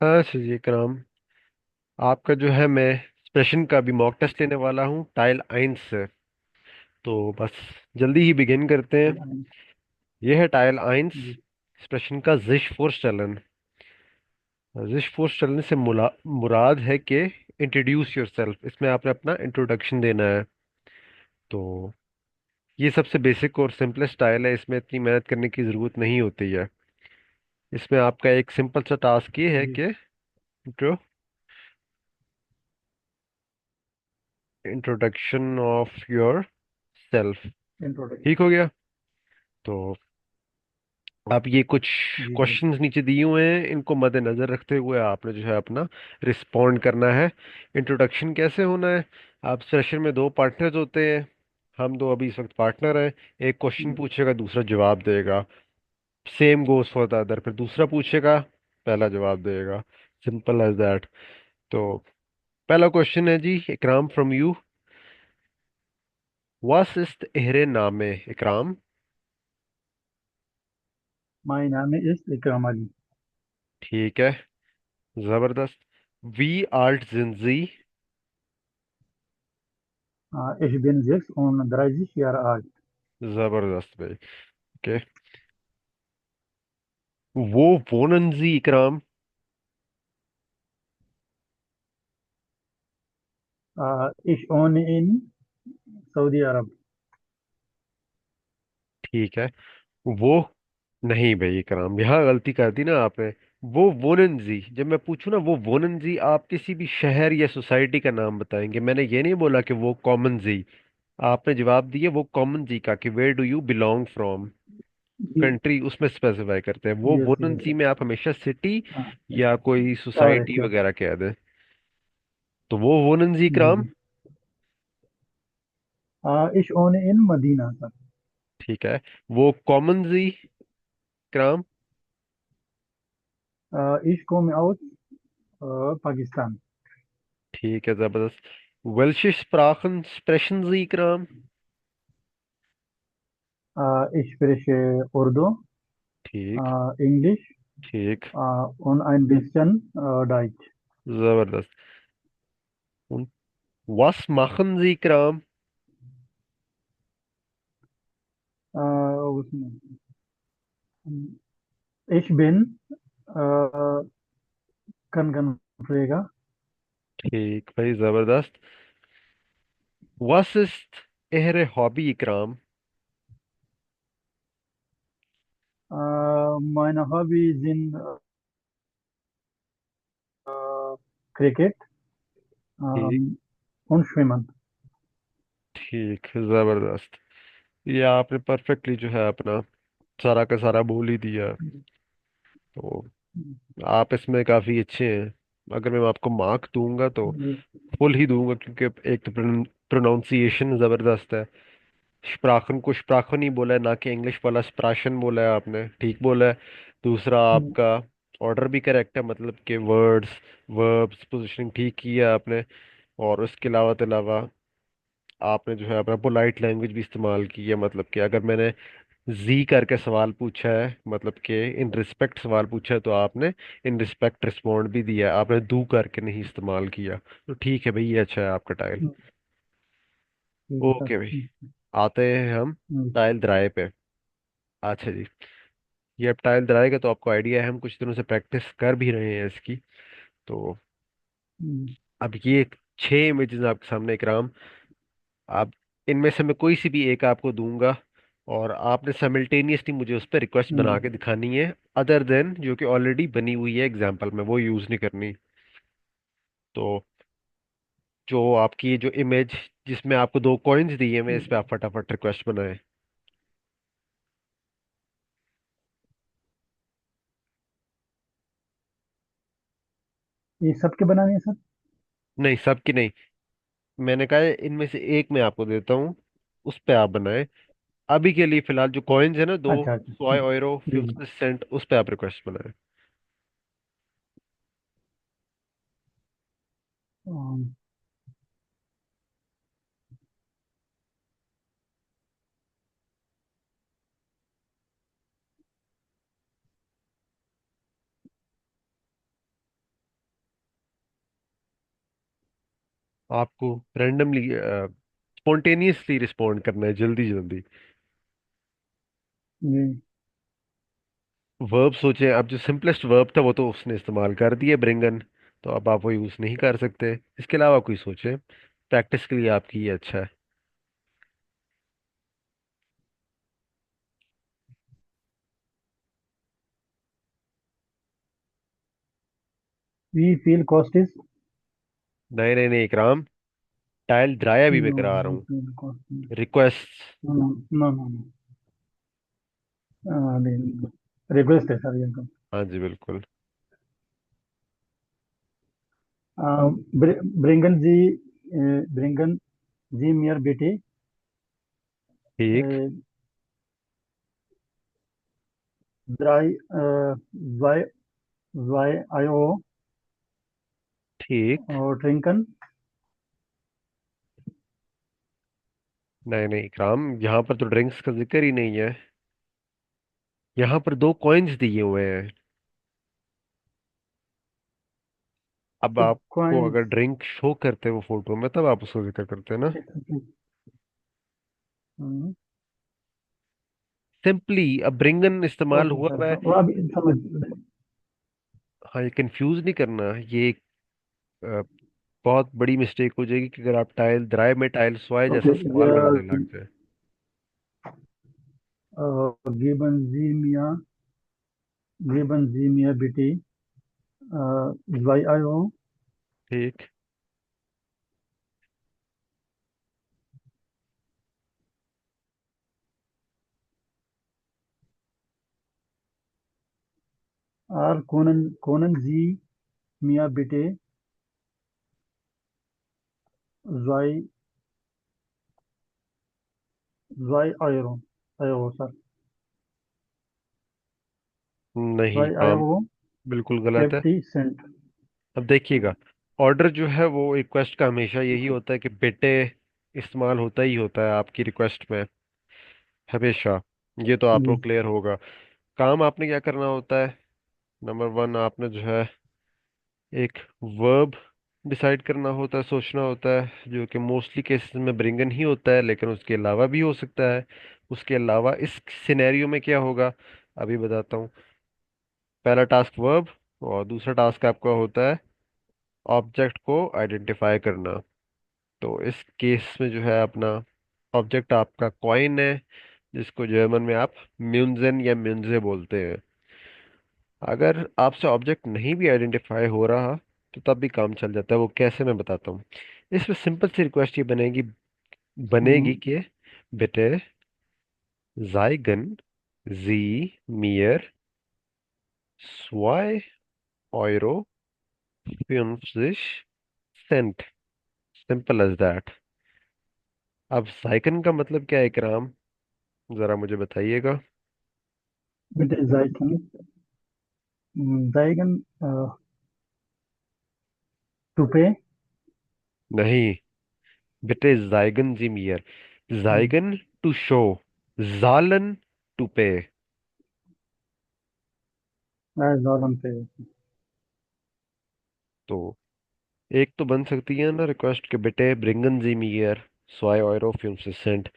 अच्छा जी इकराम, आपका जो है मैं एक्सप्रेशन का भी मॉक टेस्ट लेने वाला हूँ टाइल 1 से। तो बस जल्दी ही बिगिन करते हैं। यह है टाइल 1 जी एक्सप्रेशन का जिश फोर्स्टेलन। जिश फोर्स्टेलन से मुराद है कि इंट्रोड्यूस योरसेल्फ। इसमें आपने अपना इंट्रोडक्शन देना है। तो ये सबसे बेसिक और सिंपलेस्ट स्टाइल है, इसमें इतनी मेहनत करने की ज़रूरत नहीं होती है। इसमें आपका एक सिंपल सा टास्क ये है जी। कि जो introduction of your self. Introduction. ठीक हो गया। तो आप ये कुछ जी जी। क्वेश्चंस नीचे दिए हुए हैं, इनको मद्देनजर रखते हुए आपने जो है अपना रिस्पॉन्ड करना है। इंट्रोडक्शन कैसे होना है? आप सेशन में दो पार्टनर्स होते हैं। हम दो अभी इस वक्त पार्टनर हैं। एक क्वेश्चन जी पूछेगा, दूसरा जवाब देगा। Same goes for the other. फिर दूसरा पूछेगा, पहला जवाब देगा। Simple as that. तो पहला क्वेश्चन है जी Ikram from you. Was ist Ihre Name Ikram? My name is Ikram Ali. ठीक है, जबरदस्त। वी आर्ट जिंजी। ich bin 36 Jahre alt. जबरदस्त भाई। ओके। वो wohnen Sie Ikram? ich wohne in Saudi अरब। ठीक है। वो नहीं भाई इकराम, यहाँ गलती कर दी ना आपने। वो वोनन जी, जब मैं पूछूं ना वो वोनन जी, आप किसी भी शहर या सोसाइटी का नाम बताएंगे। मैंने ये नहीं बोला कि वो कॉमन जी। आपने जवाब दिया वो कॉमन जी का, कि where do you belong from. जी। कंट्री उसमें स्पेसिफाई करते हैं। वो यस वोनन यस। जी में आप हमेशा सिटी हाँ। या कोई करेक्ट सोसाइटी करेक्ट। वगैरह कह दें। तो वो वोनन जी जी इकराम। जी। ich wohne in Medina sir. ठीक है। वो कॉमन जी इकराम। ich komme aus Pakistan. ठीक है, जबरदस्त। वेल्श स्प्राखन स्प्रेशन जी इकराम। ich spreche Urdu, ठीक। Englisch ठीक। und ein bisschen Deutsch. जबरदस्त। Was machen Sie इकराम? उसमें ich bin कन रहेगा। ठीक भाई, जबरदस्त। Was ist Ihre Hobby Ikram? meine Hobby sind Cricket ठीक। und Schwimmen। ठीक, जबरदस्त। ये आपने परफेक्टली जो है अपना सारा का सारा बोल ही दिया। तो आप इसमें काफी अच्छे हैं। अगर मैं आपको मार्क दूंगा तो फुल ही दूंगा, क्योंकि एक तो प्रोनाउंसिएशन जबरदस्त है। स्प्राखन को स्प्राखन ही बोला है, ना कि इंग्लिश वाला स्प्राशन बोला है। आपने ठीक बोला है। दूसरा आपका ऑर्डर भी करेक्ट है, मतलब कि वर्ड्स वर्ब्स पोजीशनिंग ठीक की है आपने। और उसके अलावा आपने जो है अपना पोलाइट लैंग्वेज भी इस्तेमाल की है। मतलब कि अगर मैंने जी करके सवाल पूछा है, मतलब कि इन रिस्पेक्ट सवाल पूछा है, तो आपने इन रिस्पेक्ट रिस्पॉन्ड भी दिया है। आपने दू करके नहीं इस्तेमाल किया। तो ठीक है भाई, ये अच्छा है आपका टाइल। ठीक है सर। ओके भाई, आते हैं हम टाइल द्राय पे। अच्छा जी, ये अब टाइल द्राय का तो आपको आइडिया है, हम कुछ दिनों से प्रैक्टिस कर भी रहे हैं इसकी। तो अब ये 6 इमेजेस आपके सामने इकराम। आप इनमें से मैं कोई सी भी एक आपको दूंगा, और आपने साइमल्टेनियसली मुझे उस पर रिक्वेस्ट बना के दिखानी है, अदर देन जो कि ऑलरेडी बनी हुई है एग्जाम्पल में, वो यूज नहीं करनी। तो जो आपकी ये जो इमेज जिसमें आपको दो कॉइन्स दिए हुए हैं, इस पे आप फटाफट रिक्वेस्ट बनाएं। ये सबके बनाने हैं सर। नहीं, सबकी नहीं। मैंने कहा है इनमें से एक मैं आपको देता हूँ, उस पे आप बनाएं। अभी के लिए फिलहाल जो कॉइन्स है ना, दो अच्छा अच्छा। 100 यूरो जी जी। 50 सेंट, उस पे आप रिक्वेस्ट बनाएं। अम, आपको रैंडमली स्पॉन्टेनियसली रिस्पॉन्ड करना है, जल्दी जल्दी। जी। वर्ब सोचें, अब जो सिंपलेस्ट वर्ब था वो तो उसने इस्तेमाल कर दिया, ब्रिंगन। तो अब आप वो यूज़ नहीं कर सकते। इसके अलावा कोई सोचें, प्रैक्टिस के लिए आपकी ये अच्छा है। वी फील कॉस्टिस। नहीं नहीं नहीं इकराम, टाइल ड्राई अभी मैं नो, करा रहा वी हूँ। फील कॉस्टिस। Request. No no no no no. Request है सर ये तो। हाँ जी बिल्कुल। ब्रिंगन जी, ब्रिंगन जी मियर बेटे, ठीक। ड्राई, वाई, वाई आई ओ, ठीक। और ट्रिंकन। नहीं नहीं इकराम, यहाँ पर तो ड्रिंक्स का जिक्र ही नहीं है। यहाँ पर दो कॉइन्स दिए हुए हैं। अब तो आपको अगर कॉइन्स। ड्रिंक शो करते वो फोटो में, तब आप उसको जिक्र करते हैं ना। सिंपली अब ब्रिंगन इस्तेमाल ओके हुआ सर, हुआ है। वो अभी समझ। हाँ, ये कंफ्यूज नहीं करना। ये एक अ, बहुत बड़ी मिस्टेक हो जाएगी कि अगर आप टाइल द्राय में टाइल स्वाय जैसा ओके। सवाल बनाने लग जाए। गिबन जी मियाँ, गिबन जी मियाँ बेटी, वाई आई ओ, ठीक। आर कोनन, कोनन जी मियाँ बेटे, वाई, वाई आई ओ, आई ओ सर, नहीं वाई आई काम, ओ बिल्कुल गलत है। 50 सेंट। अब देखिएगा, ऑर्डर जो है वो रिक्वेस्ट का हमेशा यही होता है कि बेटे इस्तेमाल होता ही होता है आपकी रिक्वेस्ट में, हमेशा। ये तो आपको जी। क्लियर होगा। काम आपने क्या करना होता है, नंबर वन, आपने जो है एक वर्ब डिसाइड करना होता है, सोचना होता है, जो कि मोस्टली केसेस में ब्रिंगन ही होता है, लेकिन उसके अलावा भी हो सकता है। उसके अलावा इस सिनेरियो में क्या होगा, अभी बताता हूँ। पहला टास्क वर्ब, और दूसरा टास्क आपका होता है ऑब्जेक्ट को आइडेंटिफाई करना। तो इस केस में जो है अपना ऑब्जेक्ट आपका कॉइन है, जिसको जर्मन में आप म्यूनजेन या म्यूनजे बोलते हैं। अगर आपसे ऑब्जेक्ट नहीं भी आइडेंटिफाई हो रहा, तो तब भी काम चल जाता है। वो कैसे, मैं बताता हूँ। इसमें सिंपल सी रिक्वेस्ट ये बनेगी बनेगी हम्म, कि बेटे जाइगन जी मियर स्वाई euro 50 cent, simple as that. अब जाइगन का मतलब क्या है इकराम, जरा मुझे बताइएगा। बेटे जाइकन, जाइगन, टुपे। नहीं बेटे, जाइगन जी मियर, जाइगन टू शो, जालन टू पे। जॉर्डन पे। तो एक तो बन सकती है ना रिक्वेस्ट के बेटे ब्रिंगन जी मियर स्वाय euro 50 सेंट,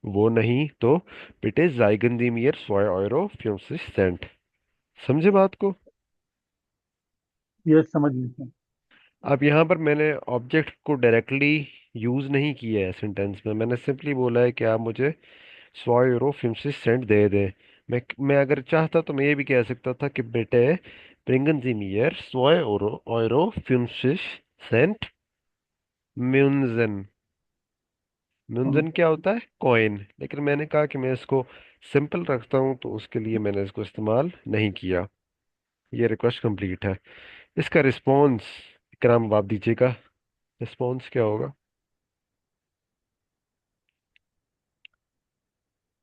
वो नहीं तो बेटे जाइगन जी मियर स्वाय euro 50 सेंट। समझे बात को। ये समझ लीजिए। अब यहाँ पर मैंने ऑब्जेक्ट को डायरेक्टली यूज नहीं किया है सेंटेंस में, मैंने सिंपली बोला है कि आप मुझे 100 euro 50 सेंट दे दें। मैं अगर चाहता तो मैं ये भी कह सकता था कि बेटे bringen Sie mir 2 euro 50 cent म्यूनजन। म्यूनजन क्या होता है, कॉइन। लेकिन मैंने कहा कि मैं इसको सिंपल रखता हूँ, तो उसके लिए मैंने इसको इस्तेमाल नहीं किया। ये रिक्वेस्ट कंप्लीट है। इसका रिस्पॉन्स इकराम आप दीजिएगा। रिस्पॉन्स क्या होगा,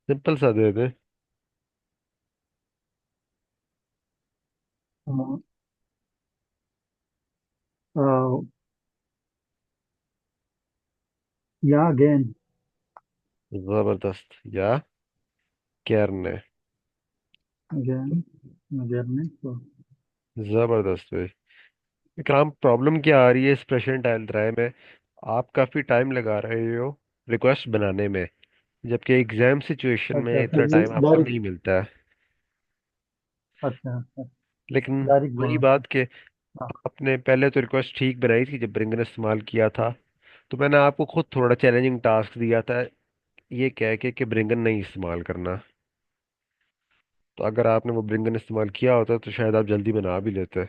सिंपल सा दे दें। या अगेन। जबरदस्त, या कैरने। अगेन, अगेन तो। जबरदस्त भाई। इकराम प्रॉब्लम क्या आ रही है इस प्रेशर डायल ड्राइव में, आप काफी टाइम लगा रहे हो रिक्वेस्ट बनाने में, जबकि एग्जाम सिचुएशन में अच्छा, इतना टाइम आपको डायरेक्ट। नहीं मिलता है। अच्छा अच्छा। लेकिन डायरेक्ट वही बोलना बात कि हाँ। आपने पहले तो रिक्वेस्ट ठीक बनाई थी जब रिंग ने इस्तेमाल किया था, तो मैंने आपको खुद थोड़ा चैलेंजिंग टास्क दिया था, ये कह के कि ब्रिंगन नहीं इस्तेमाल करना। तो अगर आपने वो ब्रिंगन इस्तेमाल किया होता तो शायद आप जल्दी बना भी लेते।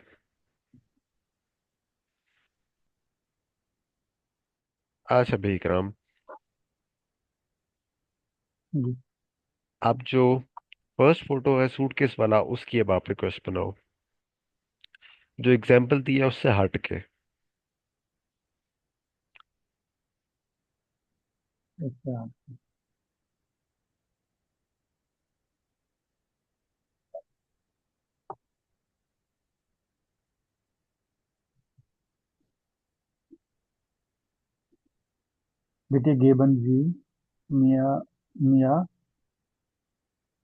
अच्छा भाई इकराम, जी। आप जो फर्स्ट फोटो है सूटकेस वाला, उसकी अब आप रिक्वेस्ट बनाओ, जो एग्जाम्पल दिया उससे हट के। अच्छा। Bitte geben Sie mir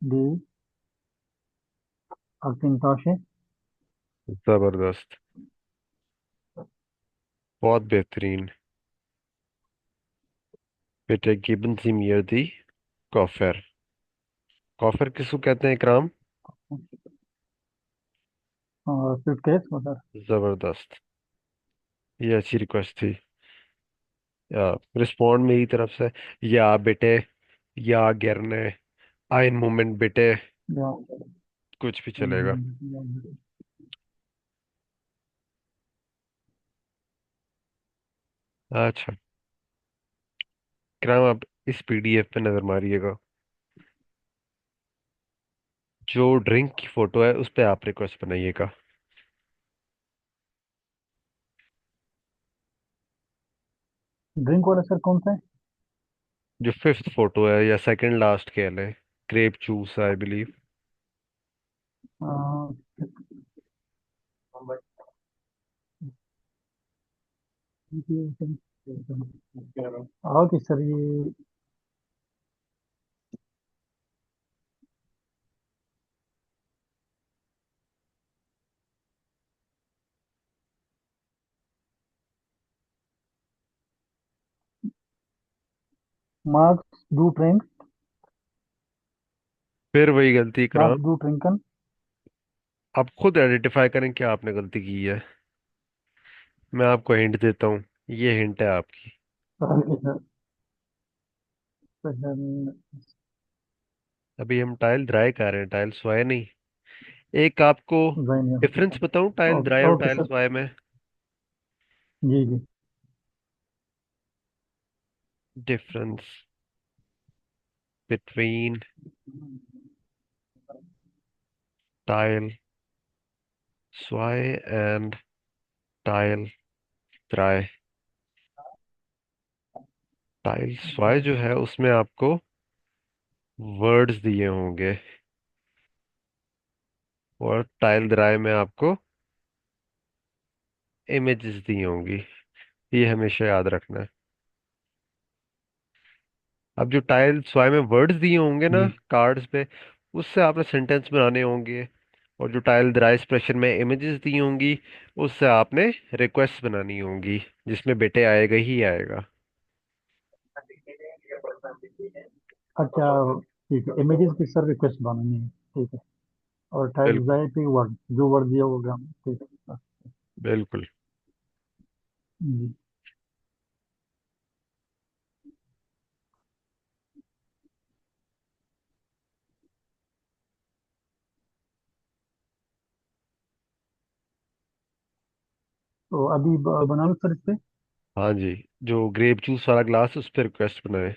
die Aktentasche. जबरदस्त, बहुत बेहतरीन। बेटे गिबन जिमियर दी कॉफर। कॉफर किसको कहते हैं इकराम? Suitcase oder? जबरदस्त, ये अच्छी रिक्वेस्ट थी। या रिस्पॉन्ड मेरी तरफ से, या बेटे, या गिरने, आइन मोमेंट बेटे, Ja, कुछ भी einen चलेगा। Moment. Ja, bitte. अच्छा इकराम, आप इस पीडीएफ पे नजर मारिएगा, जो ड्रिंक की फोटो है उस पे आप रिक्वेस्ट बनाइएगा। ड्रिंक वाला सर कौन सा है? जो फिफ्थ फोटो है या सेकंड लास्ट कह लें, grape juice I believe. Okay sir, ये मार्क्स डू ड्रिंक, फिर वही गलती इकराम, मार्क्स डू ड्रिंकन। आप खुद आइडेंटिफाई करें क्या आपने गलती की है। मैं आपको हिंट देता हूँ, ये हिंट है आपकी। Okay sir. अभी हम टाइल ड्राई कर रहे हैं, टाइल स्वाए नहीं। एक आपको जाइन। डिफरेंस बताऊं टाइल ड्राई ओके और ओके टाइल सर। स्वाए में? जी जी। डिफरेंस बिटवीन टाइल स्वाए एंड टाइल ड्राई। टाइल स्वाए जो है उसमें आपको वर्ड्स दिए होंगे, और टाइल ड्राई में आपको इमेजेस दी होंगी। ये हमेशा याद रखना है। अब जो टाइल स्वाई में वर्ड्स दिए होंगे ना जी। कार्ड्स पे, उससे आपने सेंटेंस बनाने होंगे। और जो टाइल ड्राई एक्सप्रेशन में इमेजेस दी होंगी, उससे आपने रिक्वेस्ट बनानी होंगी, जिसमें बेटे आएगा ही आएगा। अच्छा, ठीक है, इमेजेस की सर रिक्वेस्ट बनानी है। ठीक है। और टाइप बिल्कुल, जाए पे वर्ड, जो वर्ड दिया होगा। ठीक है सर। बिल्कुल। जी। तो अभी बना लो सर इस पे। हाँ जी, जो ग्रेप जूस वाला ग्लास उस पर रिक्वेस्ट बनाए।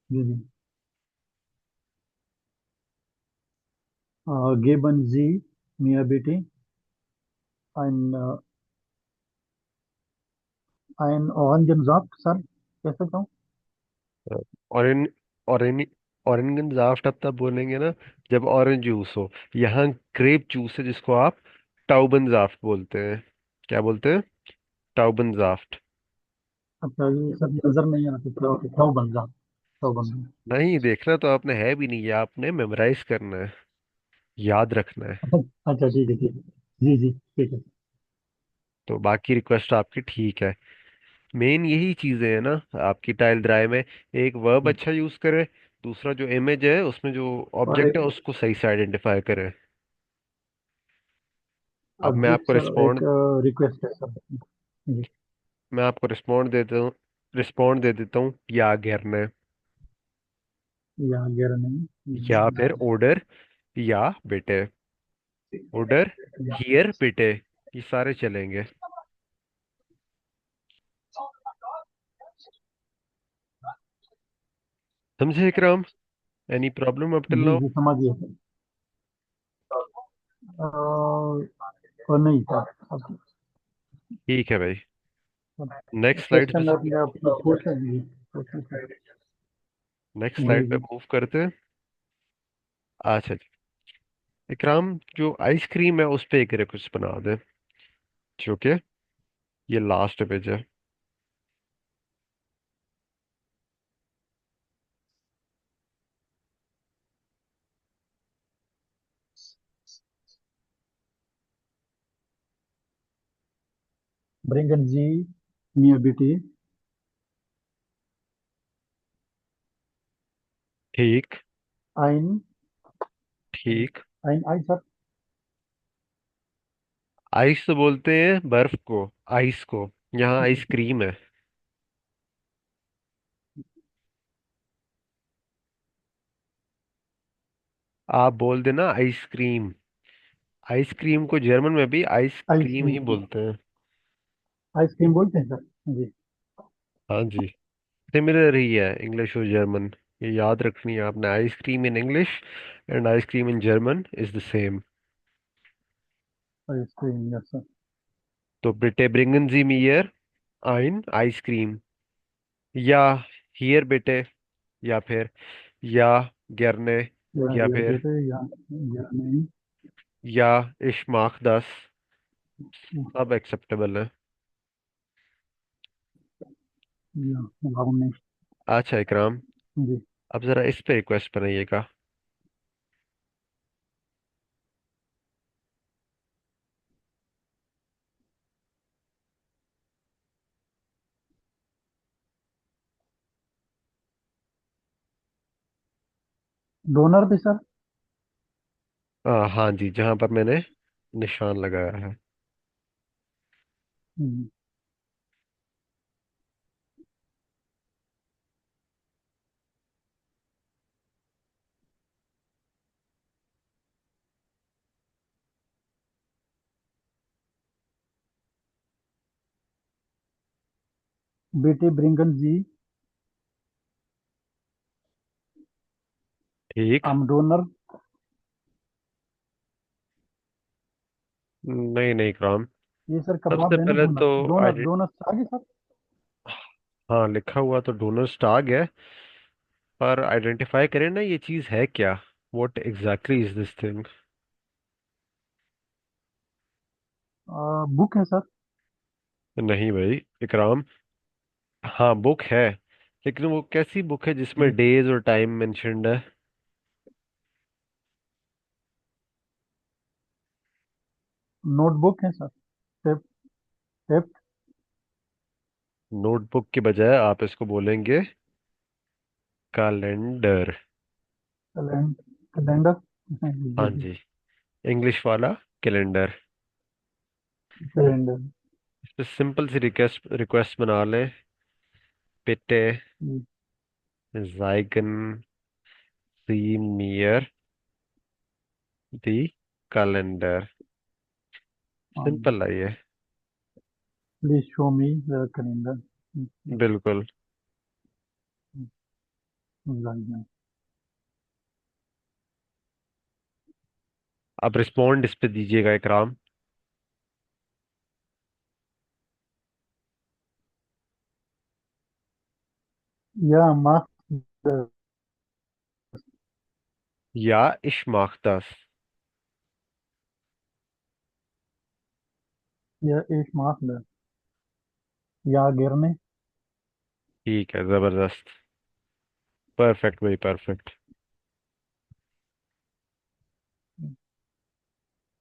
जी जी। geben Sie mir bitte ein Orangensaft, sir कह सकता हूँ? ऑरेंज ऑरेंज ऑरेंज आप तब बोलेंगे ना जब ऑरेंज जूस हो। यहाँ ग्रेप जूस है जिसको आप टाउबनजाफ्ट बोलते हैं। क्या बोलते हैं? टाउबनजाफ्ट। अच्छा, ये सब नजर नहीं आते, क्या होते, क्यों बन जा, क्यों बन जा। नहीं देखना तो आपने है भी नहीं, ये आपने मेमोराइज करना है, याद रखना है। अच्छा ठीक है, ठीक है। जी जी, ठीक है। तो बाकी रिक्वेस्ट आपकी ठीक है। मेन यही चीजें है ना आपकी टाइल ड्राई में। एक वर्ब अच्छा यूज करे, दूसरा जो इमेज है उसमें जो और ऑब्जेक्ट है उसको सही से आइडेंटिफाई करे। अब जी सर, एक रिक्वेस्ट है सर जी। मैं आपको रिस्पॉन्ड दे देता हूँ, या घेरना, या गिर नहीं। या फिर ऑर्डर, या बेटे, ऑर्डर, या हियर बेटे, ये सारे चलेंगे। समझे Ikram? Any problem up till जी नाउ? जी समझिए सर। और नहीं सर, अब ठीक है भाई। नेक्स्ट स्लाइड पे क्वेश्चन अपने आप पूछें जी, पूछें सर। नेक्स्ट जी स्लाइड पे जी। मूव करते हैं। अच्छा जी। इकराम, जो आइसक्रीम है उस पे एक रिक्वेस्ट बना दे, जो कि ये लास्ट पेज है। Bringen Sie mir bitte ठीक। ein, ठीक। ein Ei, sir. आइस तो बोलते हैं बर्फ को, आइस को। यहाँ आइसक्रीम है। आप बोल देना आइसक्रीम। आइसक्रीम को जर्मन में भी आइसक्रीम ही आइसक्रीम, बोलते हैं। आइसक्रीम बोलते हैं सर जी। हाँ जी। सिमिलर ही है इंग्लिश और जर्मन। ये याद रखनी है आपने, ice cream in English and ice cream in German is the same. Ice cream, yes sir. तो बेटे ब्रिंगन जी मी हियर आइन आइसक्रीम, या हियर बेटे, या फिर या गेरने, या या हियर फिर बेटे, या नहीं। या इश्माक दस, सब एक्सेप्टेबल है। या गाँव नहीं। अच्छा इकराम, जी। अब जरा इस पे रिक्वेस्ट बनाइएगा। डोनर भी सर। हाँ जी, जहां पर मैंने निशान लगाया है। हम्म, बेटे ब्रिंगन जी ठीक। आम डोनर। नहीं नहीं इकराम, ये सर सबसे कबाब है ना, पहले डोनर तो डोनर आइडेंट डोनर आगे सर। हाँ, लिखा हुआ तो डोनर स्टाग है, पर आइडेंटिफाई करें ना ये चीज है क्या। What exactly is this thing? Book है सर। नहीं भाई इकराम। हाँ बुक है, लेकिन वो कैसी बुक है जिसमें जी। डेज और टाइम मेंशन्ड है? नोटबुक है सर। Tape, tape. नोटबुक के बजाय आप इसको बोलेंगे कैलेंडर। कैलेंडर। जी हाँ जी। जी, इंग्लिश वाला कैलेंडर। कैलेंडर। इस पे सिंपल सी रिक्वेस्ट रिक्वेस्ट बना लें, बिtte zeigen Sie mir die Kalender। Simple है ये। Please show me the calendar. बिल्कुल। आप रिस्पॉन्ड इस पे दीजिएगा इकराम। या माफ। या इश्माख्तास। या एक माफ द, या गिरने। ठीक है, जबरदस्त। परफेक्ट भाई, परफेक्ट।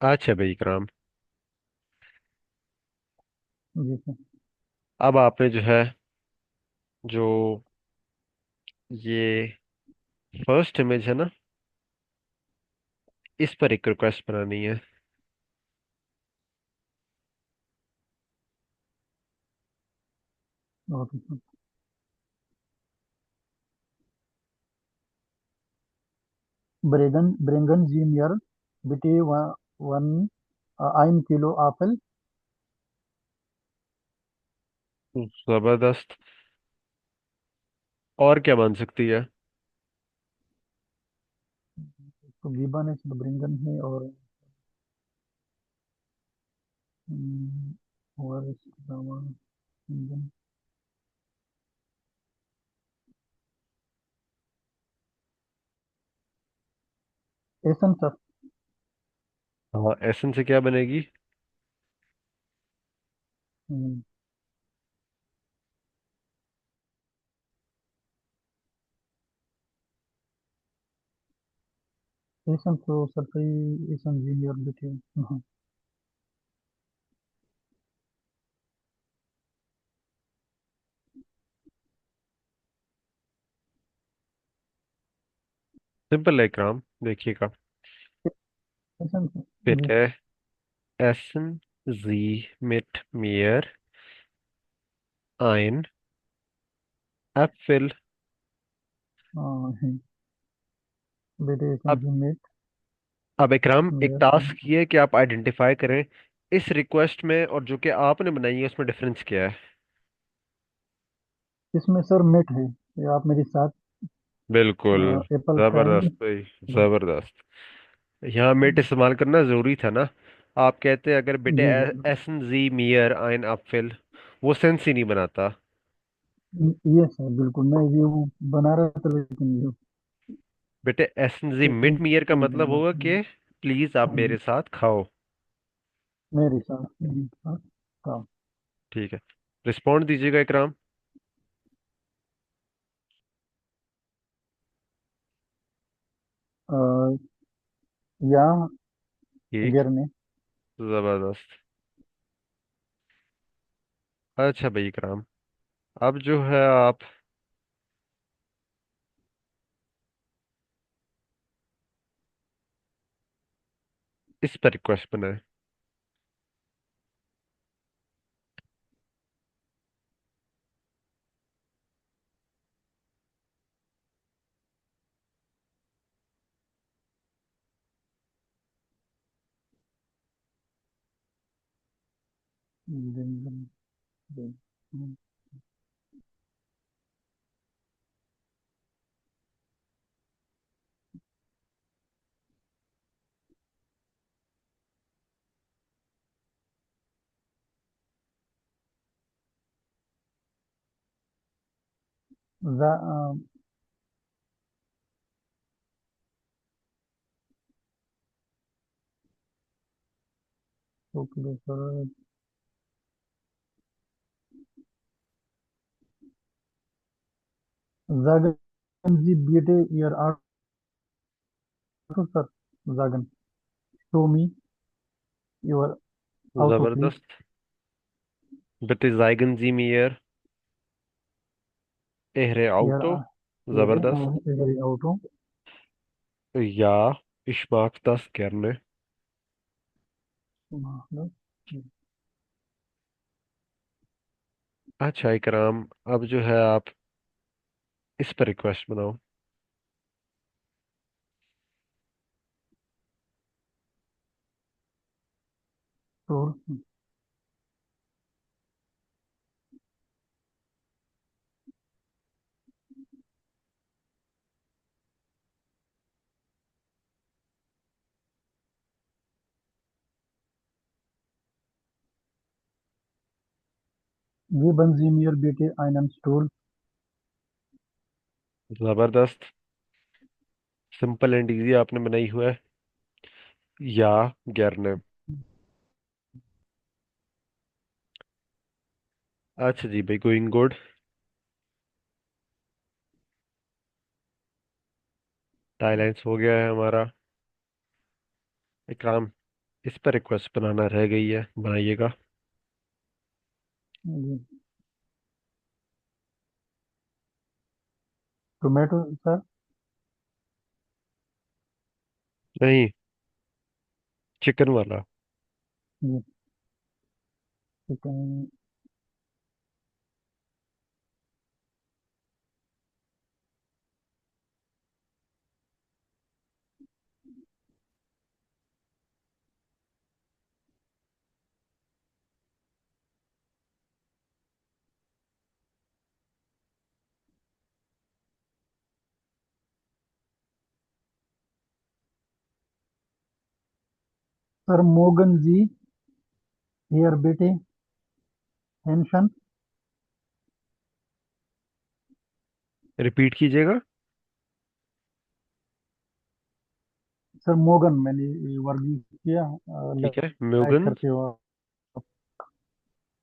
अच्छा भाई इकराम, जी सर। अब आपने जो है, जो ये फर्स्ट इमेज है ना, इस पर एक रिक्वेस्ट बनानी है। Okay sir. bringen Sie mir bitte one, 1 Kilo Apfel। जबरदस्त। और क्या बन सकती है? तो गिबन है, तो ब्रिंगन है, और इसके अलावा ब्रिंगन, एसन सर। हाँ, एसन से क्या बनेगी? एसन तो सर सही, एसन जी mir bitte। हाँ, सिंपल है इकराम, देखिएगा। एसन सर जी। बिtte essen Sie mit mir ein Apfel। हाँ है, bitte essen अब Sie mit अब इकराम, एक mir टास्क ein। ये है कि आप आइडेंटिफाई करें इस रिक्वेस्ट में और जो कि आपने बनाई है उसमें डिफरेंस क्या है। इसमें सर मिट है, ये आप मेरे साथ बिल्कुल। एप्पल जबरदस्त खाएंगे। भाई, जबरदस्त। यहाँ मेट इस्तेमाल करना जरूरी था ना। आप कहते अगर बेटे जी जी। एसन जी मियर आइन एप्फel, वो सेंस ही नहीं बनाता। ये सर बिल्कुल, मैं ये वो बना रहा था, लेकिन ये बेटे एसन जी मिट सेंस मियर का नहीं मतलब बना होगा रहा। कि प्लीज आप मेरे साथ खाओ। मेरे साथ काम। ठीक है, रिस्पॉन्ड दीजिएगा इकराम। अ, या ठीक। गिरने। जबरदस्त। अच्छा भाई इकराम, अब जो है आप इस पर रिक्वेस्ट बनाए। दिन- दिन- दिन- जा- अ, ओके सर। जागन जी बेटे ईयर ऑटो सर। जागन, show me your auto please. जबरदस्त। बिtte zeigen Sie mir Ihre year Auto। जबरदस्त। Auto. Ja, ich mag das gerne। अच्छा इकराम, अब जो है आप इस पर रिक्वेस्ट बनाओ। तो ये बंजीमियर बेटे einen Stuhl। जबरदस्त। सिंपल एंड इजी आपने बनाई हुआ है। या gerne। अच्छा जी भाई, गोइंग गुड। टाइलाइंस हो गया है हमारा। इकराम, इस पर रिक्वेस्ट बनाना रह गई है, बनाइएगा। जी। Tomato sir. नहीं, चिकन वाला। जी, चिकन। सर मोगन जी, हियर बेटे, टेंशन। रिपीट कीजिएगा। सर मोगन मैंने ये वर्ड यूज किया, ठीक है, लाइक म्यूगन। करते हो आप।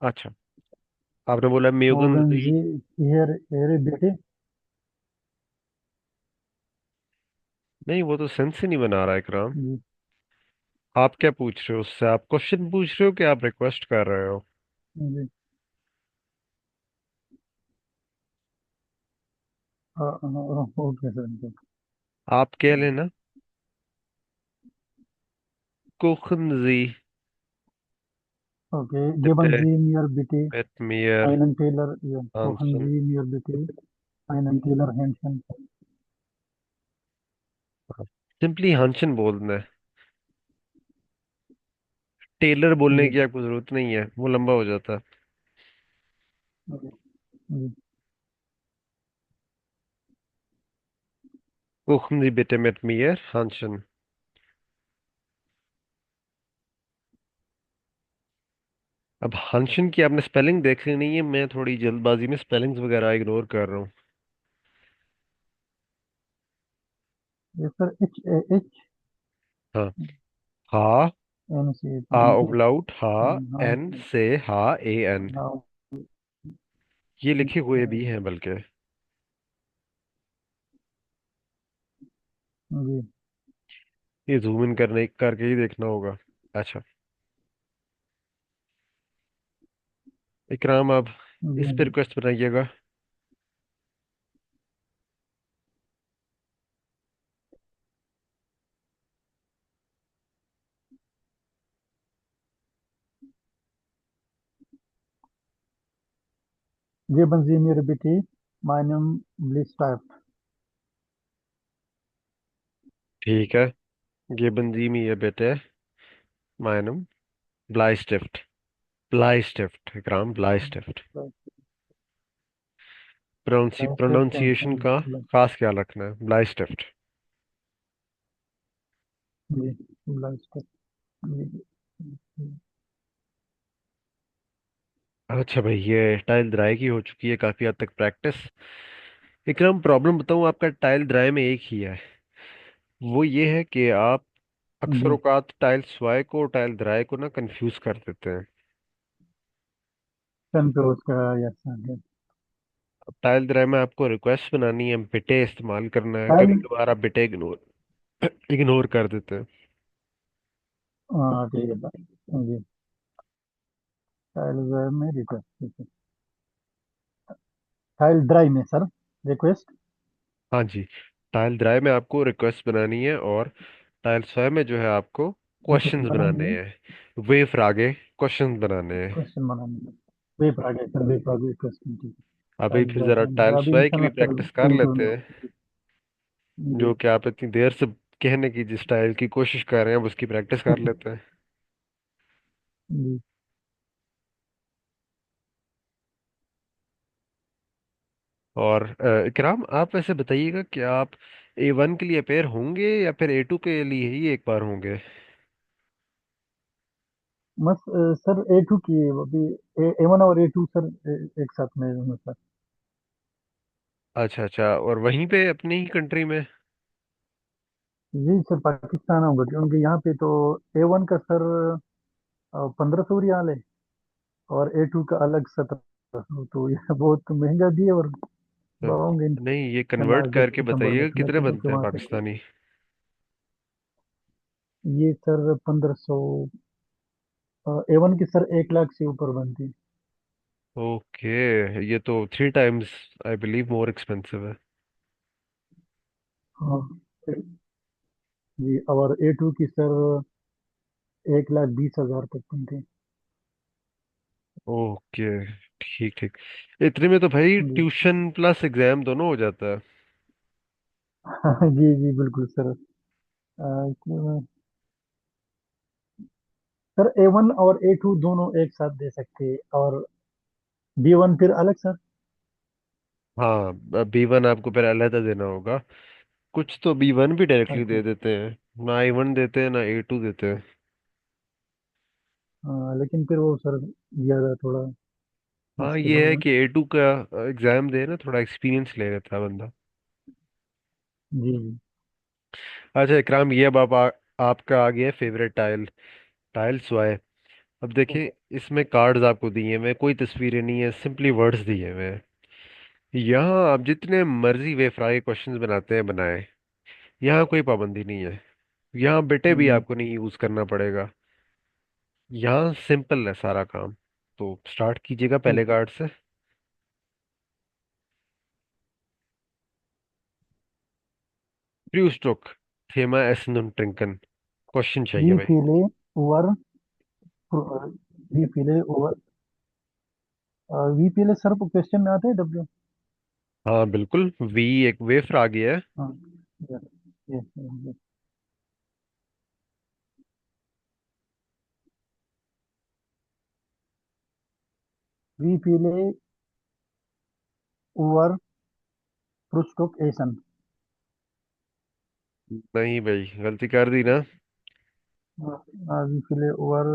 अच्छा, आपने बोला म्यूगन मोगन जी। जी, हियर हियर बेटे। नहीं, वो तो सेंस ही नहीं बना रहा इकराम। जी आप क्या पूछ रहे हो उससे? आप क्वेश्चन पूछ रहे हो कि आप रिक्वेस्ट कर रहे हो? जी। Okay sir. आप कह लेना कुखनजी ओके, गिवन bitte जी नियर बेटे, mit mir einen Taylor, ja, kochen tanzen। Sie mir bitte einen Taylor Hähnchen। Simply हंशन बोलना है। टेलर बोलने जी की आपको जरूरत नहीं है, वो लंबा हो जाता है। ओके, जी Kuchen Sie bitte mit mir हंशन। अब हंशन की आपने स्पेलिंग देख ली नहीं है, मैं थोड़ी जल्दबाजी में स्पेलिंग्स वगैरह इग्नोर कर रहा हूँ। ये सर एच एच हाँ। हा। एन से हा हाँ। उबलाउट हा। हाँ एन से हा ए एन। हाँ, ये लिखे हुए भी हैं बल्कि। जी ये जूम इन करने करके ही देखना होगा। अच्छा, इकराम आप जी इस पर जी रिक्वेस्ट बनाइएगा। geben Sie mir bitte meinen Bleistift। ठीक है, geben Sie mir bitte meinen Bleistift। Bleistift इकराम, Bleistift। Bleistift प्रोनाउंसिएशन का खास ख्याल रखना है, Bleistift। जी Bleistift जी जी। अच्छा भाई, ये टाइल ड्राई की हो चुकी है काफी हद तक प्रैक्टिस। इकराम, प्रॉब्लम बताऊं, आपका टाइल ड्राई में एक ही है। वो ये है कि आप अक्सर जी औकात टाइल स्वाई को और टाइल ड्राई को ना कंफ्यूज कर देते हैं। सन पे उसका यस है। अब टाइल ड्राई में आपको रिक्वेस्ट बनानी है, बिटे इस्तेमाल करना है, टाइल, कभी कभार आप बिटे इग्नोर इग्नोर कर देते हैं। हाँ ठीक है सर। जी, टाइल में रिक्वेस्ट, ठीक है। टाइल ड्राई में सर रिक्वेस्ट। हाँ जी, टाइल ड्राई में आपको रिक्वेस्ट बनानी है, और टाइल स्वाई में जो है आपको रिक्वेस्ट क्वेश्चंस बनानी बनाने है, हैं। वेव आगे क्वेश्चंस बनाने हैं। क्वेश्चन बनानी है। वेब आ गया सर, वेब आ गया क्वेश्चन की। अभी टाइल फिर ड्राई जरा में टाइल सर, अभी स्वाई की भी इंशाल्लाह सर प्रैक्टिस कर शुरू लेते करूंगा। हैं, जी जो कि आप इतनी देर से कहने की जिस स्टाइल की कोशिश कर रहे हैं, अब उसकी प्रैक्टिस कर लेते हैं। जी। और इकराम, आप वैसे बताइएगा कि आप A1 के लिए अपेयर होंगे या फिर A2 के लिए ही एक बार होंगे? बस सर ए टू की अभी, ए वन और ए टू सर एक साथ में हूँ सर। अच्छा अच्छा, और वहीं पे अपनी ही कंट्री में? जी सर, पाकिस्तान होगा क्योंकि यहाँ पे तो ए वन का सर 1500 रियाल है, और ए टू का अलग 1700, तो यह बहुत महंगा भी है। और तो बढ़ाऊंगे नहीं, ये इंशाल्लाह कन्वर्ट जब करके सितंबर में बताइएगा कितने सिलेक्शन होकर बनते हैं वहाँ से। पाकिस्तानी। ये सर 1500, ए वन की सर 1 लाख से ऊपर बनती। ओके, ये तो 3 times I believe more expensive है। हाँ जी। और A2 की सर 1,20,000 तक की थी। ओके, ठीक ठीक। इतने में तो भाई जी। ट्यूशन प्लस एग्जाम दोनों हो जाता है। जी जी बिल्कुल सर। सर A1 और A2 दोनों एक साथ दे सकते हैं, और B1 फिर अलग सर। हाँ, B1 आपको फिर अलग देना होगा। कुछ तो B1 भी डायरेक्टली अच्छा। दे देते हैं, ना A1 देते हैं ना A2 देते हैं। हाँ, लेकिन फिर वो सर ज्यादा थोड़ा हाँ, मुश्किल ये है होगा। कि A2 का एग्जाम दे ना, थोड़ा एक्सपीरियंस ले लेता है बंदा। जी जी। अच्छा इकराम, ये अब आपका आ गया फेवरेट टाइल, टाइल स्वाय। अब देखिए, इसमें कार्ड्स आपको दिए हुए हैं, कोई तस्वीरें नहीं है, सिंपली वर्ड्स दिए हुए हैं। यहाँ आप जितने मर्जी वेफ्रा के क्वेश्चंस बनाते हैं बनाए, यहाँ कोई पाबंदी नहीं है। यहाँ बेटे भी हम्म, आपको नहीं यूज करना पड़ेगा। यहाँ सिंपल है सारा काम। तो स्टार्ट कीजिएगा ठीक पहले है। कार्ड से। फ्रूस्टोक थेमा एसनुन ट्रिंकन, क्वेश्चन चाहिए वी भाई। फीले ओवर वी फीले ओवर वी पीले सर क्वेश्चन में आते हैं W। हाँ बिल्कुल, वी एक वेफ्र आ गया है। हाँ। Yes yes yes. वी पीले ओवर फ्रुस्टोक एसन। नहीं भाई, गलती कर दी ना। वी पीले ओवर।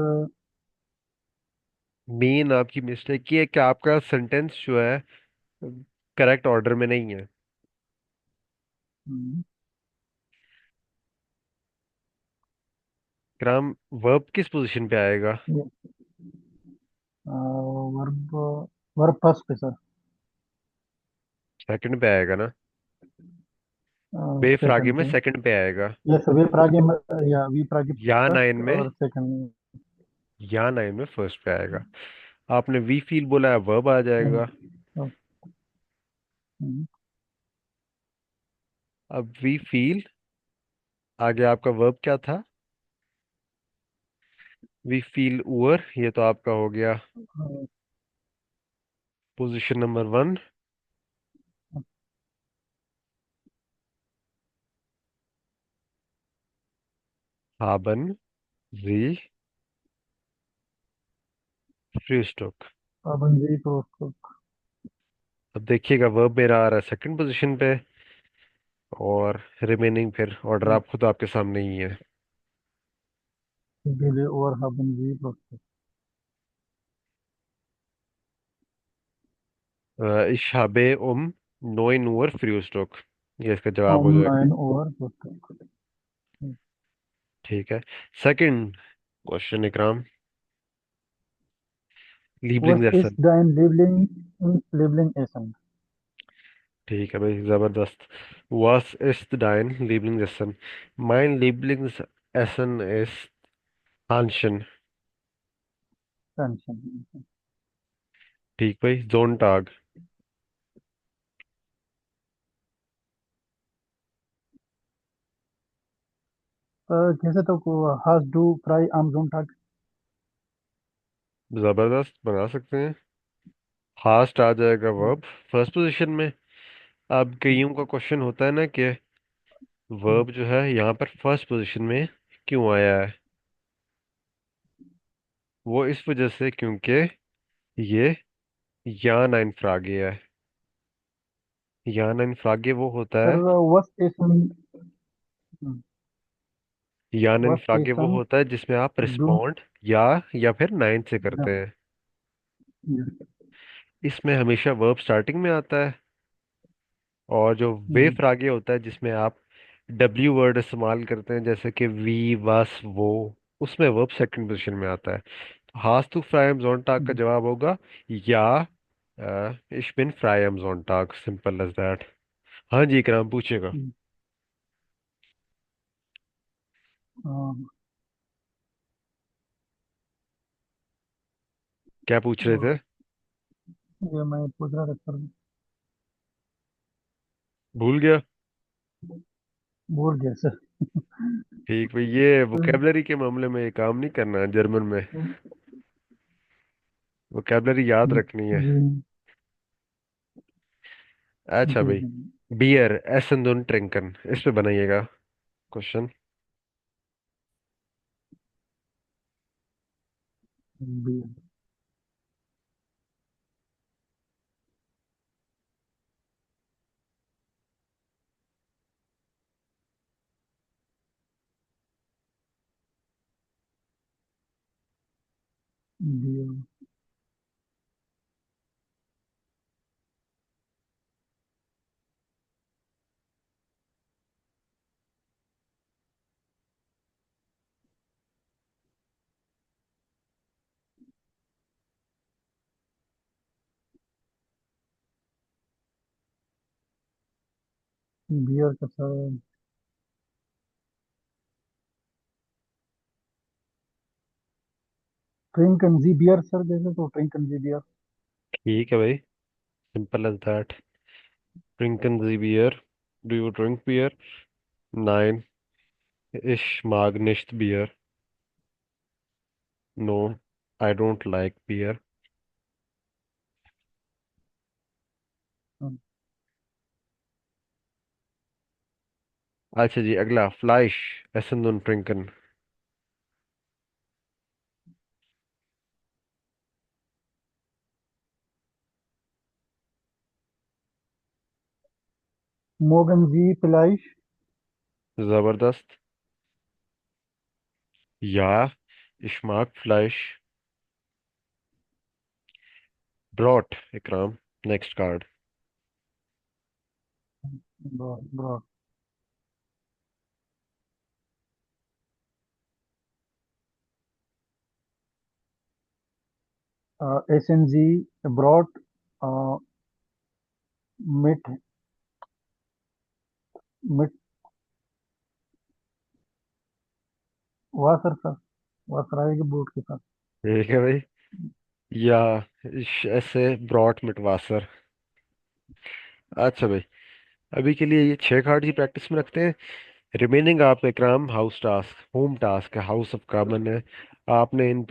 मेन आपकी मिस्टेक ये है कि आपका सेंटेंस जो है करेक्ट ऑर्डर में नहीं है। ग्राम, वर्ब किस पोजीशन पे आएगा? वर्ब वर्ब फर्स्ट पे सर। सेकंड पे आएगा ना? बेफ्रागे सेकंड में पे। सेकंड पे आएगा। यस वी प्रागे या वी प्रागे या नाइन फर्स्ट में, और सेकंड। या नाइन में फर्स्ट पे आएगा। आपने वी फील बोला है, वर्ब आ जाएगा। अब वी फील आगे आपका वर्ब क्या था? वी फील उअर, ये तो आपका हो गया position number one. haben sie Frühstück? पाबंदी तो अब देखिएगा, वर्ब मेरा आ रहा है सेकंड पोजीशन पे, और रिमेनिंग फिर ऑर्डर आप खुद आपके सामने ही है। डिले ओवर पाबंदी process. Ich habe um 9 Uhr Frühstück, ये इसका जवाब ऑन हो जाएगा। 9 ओवर प्रोसेस। ठीक है। Second question Ikram, Was ist लीवलिंग। dein Lieblingsessen? ठीक है भाई, जबरदस्त। Was ist dein Lieblingsessen? Mein Lieblingsessen ist Hähnchen। Tension. ठीक भाई, Sonntag। कैसे तो हास डू फ्राई आम जोन टाक। जबरदस्त, बना सकते हैं। फास्ट आ जाएगा वर्ब फर्स्ट पोजीशन में। अब कईयों का क्वेश्चन होता है ना कि वर्ब जो है यहाँ पर फर्स्ट पोजीशन में क्यों आया है। वो इस वजह से क्योंकि ये यान infrage है। यान infrage वो होता सर है, वस एसन यान वस infrage वो एसन होता है जिसमें आप डू। रिस्पॉन्ड या फिर नाइन से करते हैं। इसमें हमेशा वर्ब स्टार्टिंग में आता है। और जो वे फ्रागे होता है जिसमें आप डब्ल्यू वर्ड इस्तेमाल करते हैं, जैसे कि वी वस वो, उसमें वर्ब सेकंड पोजीशन में आता है। तो हास्ट टू फ्राई एम जोनटाग का जवाब होगा या ich bin frei am Sonntag, simple as that. हाँ जी इकराम, पूछेगा। क्या पूछ रहे थे? ये मैं पूछ रहा था सर। भूल गया? भूल गया सर। ठीक भाई, ये वोकेबलरी के मामले में ये काम नहीं करना है जर्मन में। वोकेबलरी याद रखनी है। जी अच्छा जी भाई, जी। बियर एसन दोन ट्रिंकन, इस पे बनाइएगा क्वेश्चन। बियर। बियर। बियर का सर ट्रिंकन जी बियर सर, जैसे तो ट्रिंकन जी बियर। ठीक है भाई, सिंपल एज दैट। ट्रिंकन दी बियर, डू यू ड्रिंक बियर? नाइन, इश mag nicht बियर, no, I don't like beer. अच्छा जी, अगला फ्लाइश एसन दोन ट्रिंकन। मोगन जी फ्लाइश। जबरदस्त। या, ich mag Fleisch, Brot, Ikram. Next card. ब्रॉड ब्रॉड। एस एन जी ब्रॉड। मिट मिट वासर सर, वासर आएगी बोर्ड के साथ। ठीक है भाई। या, ऐसे ब्रॉट मिटवासर। अच्छा भाई, अभी के लिए ये 6 कार्ड ही प्रैक्टिस में रखते हैं। रिमेनिंग आप इकराम हाउस टास्क, होम टास्क है, हाउस ऑफ कॉमन है। आपने इन पे